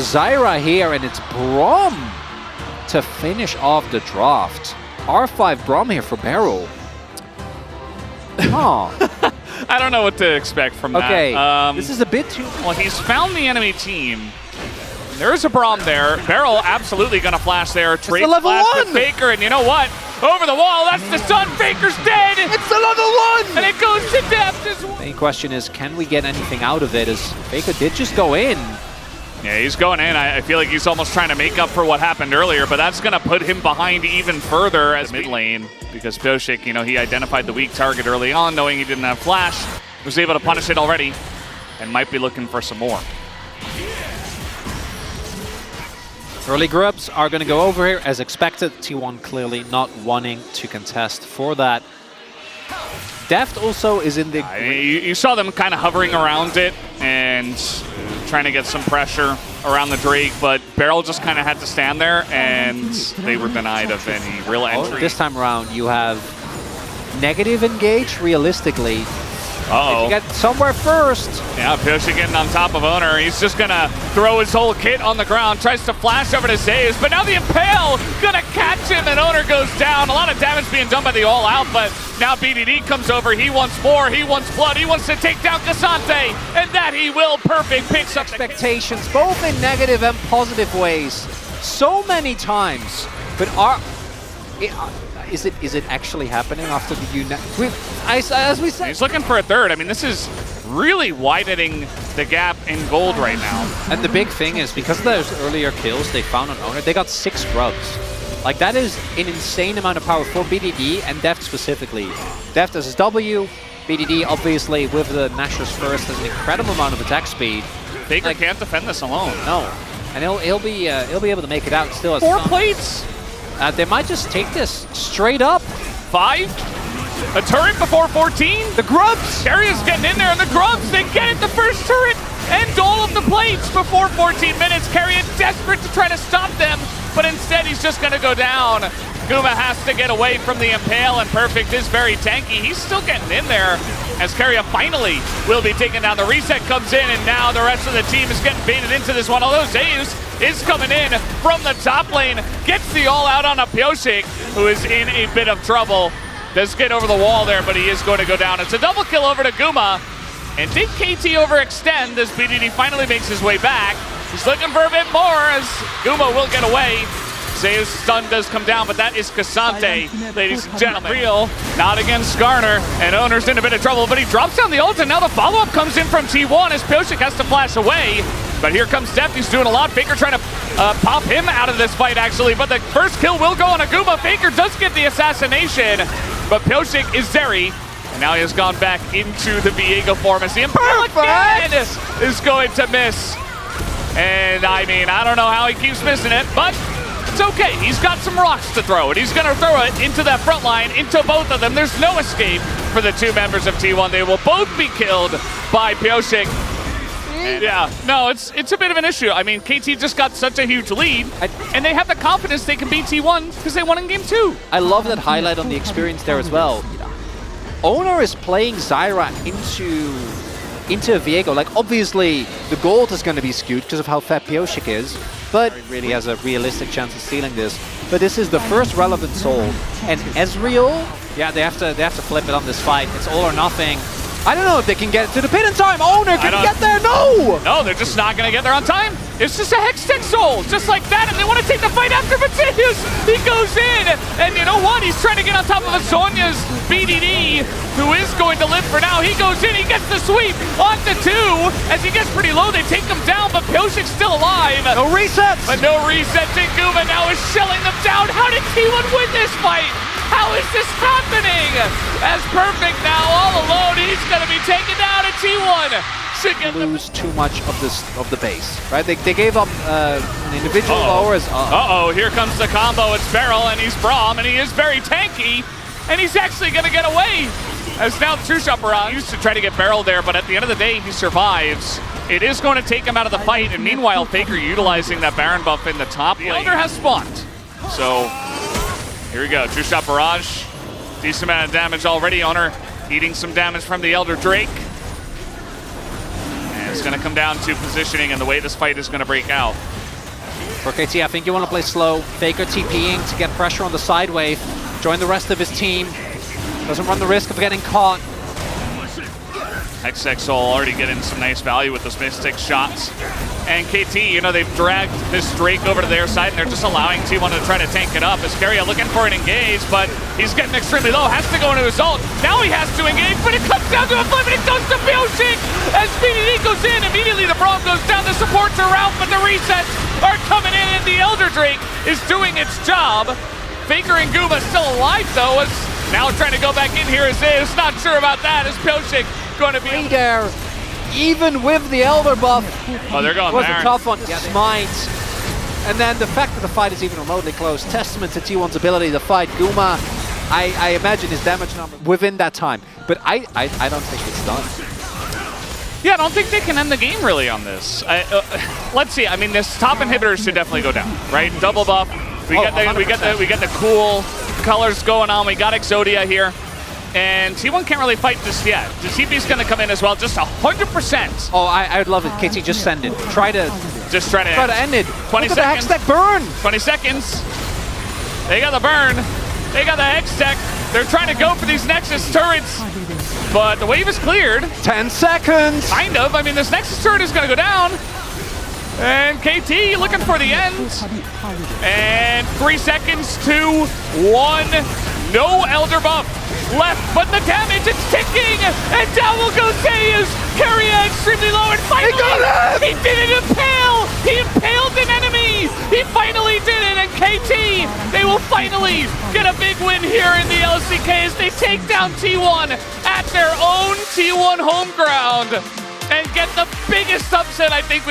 Zyra here, and it's Braum to finish off the draft. R5 Braum here for Beryl. Oh. I don't know what to expect from that. Okay, this is a bit too... Well, he's found the enemy team. There is a Braum there. Beryl absolutely going to flash there. Trade level flash one! to Faker, and you know what? Over the wall, that's the stun. Faker's dead! It's the level one! And it goes to depth as well. The main question is, can we get anything out of it? As Faker did just go in. Yeah, he's going in. I feel like he's almost trying to make up for what happened earlier, but that's going to put him behind even further as mid lane, because Pioshik, you know, he identified the weak target early on, knowing he didn't have flash, was able to punish it already, and might be looking for some more. Early grubs are going to go over here as expected. T1 clearly not wanting to contest for that. Deft also is in the... You saw them kind of hovering around it and trying to get some pressure around the Drake, but Beryl just kind of had to stand there, and they were denied of any real entry. This time around, you have negative engage realistically. Uh-oh. If you get somewhere first. Yeah, Pioshik getting on top of Owner. He's just going to throw his whole kit on the ground, tries to flash over to Zeus, but now the Impale going to catch him, and Owner goes down. A lot of damage being done by the All Out, but now BDD comes over. He wants more. He wants blood. He wants to take down Kazante, and that he will. Perfect. Picks up Expectations, both in negative and positive ways. So many times. But is it actually happening after the unit? As we said, he's looking for a third. I mean, this is really widening the gap in gold right now. And the big thing is, because of those earlier kills they found on Owner, they got 6 grubs. Like, that is an insane amount of power for BDD and Deft specifically. Deft as his W, BDD obviously with the Nashor's first has an incredible amount of attack speed. Faker can't defend this alone. No, and he'll be able to make it out still. 4 plates. They might just take this straight up. 5. A turret before 14. The grubs. Carrier's getting in there, and the grubs, they get it. The first turret and all of the plates before 14 minutes. Carrier desperate to try to stop them, but instead he's just going to go down. Guma has to get away from the Impale, and Perfect is very tanky. He's still getting in there as Carrier finally will be taken down. The reset comes in, and now the rest of the team is getting baited into this one. Although Zeus is coming in from the top lane, gets the all out on a Pioshik, who is in a bit of trouble. Does get over the wall there, but he is going to go down. It's a double kill over to Guma. And did KT overextend as BDD finally makes his way back? He's looking for a bit more as Guma will get away. Zeus' stun does come down, but that is Kazante, ladies and gentlemen. Real, not against Skarner, and Owner's in a bit of trouble, but he drops down the ult, and now the follow-up comes in from T1 as Pioshik has to flash away. But here comes Deft, he's doing a lot. Faker trying to pop him out of this fight, actually, but the first kill will go on Aguma. Faker does get the assassination, but Pioshik is Zeri, and now he has gone back into the Viego form as the Impale again is going to miss. And I mean, I don't know how he keeps missing it, but it's okay. He's got some rocks to throw, and he's going to throw it into that front line, into both of them. There's no escape for the 2 members of T1. They will both be killed by Pioshik. Yeah, no, it's a bit of an issue. I mean, KT just got such a huge lead, and they have the confidence they can beat T1 because they won in game 2. I love that highlight on the experience there as well. Owner is playing Zyra into Viego. Like, obviously, the gold is going to be skewed because of how fat Pioshik is, but it really has a realistic chance of stealing this. But this is the first relevant soul, and Ezreal, yeah, they have to flip it on this fight. It's all or nothing. I don't know if they can get it to the pit in time. Owner can get there. No! No, they're just not going to get there on time. It's just a hextech soul, just like that, and they want to take the fight after, but Zeus, he goes in, and you know what? He's trying to get on top of a Sonya's BDD, who is going to live for now. He goes in, he gets the sweep onto 2. As he gets pretty low, they take him down, but Pioshik's still alive. No resets! But no resets, and Guma now is shelling them down. How did T1 win this fight? How is this happening? As Perfect now all alone, he's going to be taken down at T1. Lose too much of the base, right? They gave up an individual lowers. Here comes the combo. It's Beryl, and he's Braum, and he is very tanky, and he's actually going to get away. As now True Shot Barrage used to try to get Beryl there, but at the end of the day, he survives. It is going to take him out of the fight, and meanwhile, Faker utilizing that Baron buff in the top. The Elder has spawned. So, here we go. True Shot Barrage. Decent amount of damage already. Owner eating some damage from the Elder Drake. And it's going to come down to positioning and the way this fight is going to break out. For KT, I think you want to play slow. Faker TPing to get pressure on the side wave. Join the rest of his team. Doesn't run the risk of getting caught. hextech Soul already getting some nice value with those Mystic shots. And KT, you know, they've dragged this Drake over to their side, and they're just allowing T1 to try to tank it up. Ascaria looking for an engage, but he's getting extremely low. Has to go into his ult. Now he has to engage, but it comes down to a flip, and it goes to Bioshick! As BDD goes in, immediately the Braum goes down, the supports are out, but the resets are coming in, and the Elder Drake is doing its job. Faker and Guma still alive, though, as now trying to go back in here as is. Not sure about that, as Bioshick going to be there. Even with the Elder buff, oh, they're going it was there. a tough one. Smite. And then the fact that the fight is even remotely close, testament to T1's ability to fight Guma. I imagine his damage number within that time, but I don't think it's done. Yeah, I don't think they can end the game really on this. Let's see. I mean, this top inhibitor should definitely go down, right? Double buff. We get the cool colors going on. We got Exodia here. And T1 can't really fight this yet. The TP's going to come in as well, just 100%. Oh, I'd love it. KT, just send it. Try to end it. 20 Look seconds. At the hextech burn. 20 seconds. They got the burn. They got the hextech. They're trying to go for these Nexus turrets, but the wave is cleared. 10 seconds. Kind of. I mean, this Nexus turret is going to go down. And KT looking for the end. And 3 seconds to 1. No Elder buff left, but the damage is ticking, and down will go Zeus. Keria extremely low, and finally he did it impale. He impaled an enemy. He finally did it, and KT, they will finally get a big win here in the LCK as they take down T1 at their own T1 home ground and get the biggest upset I think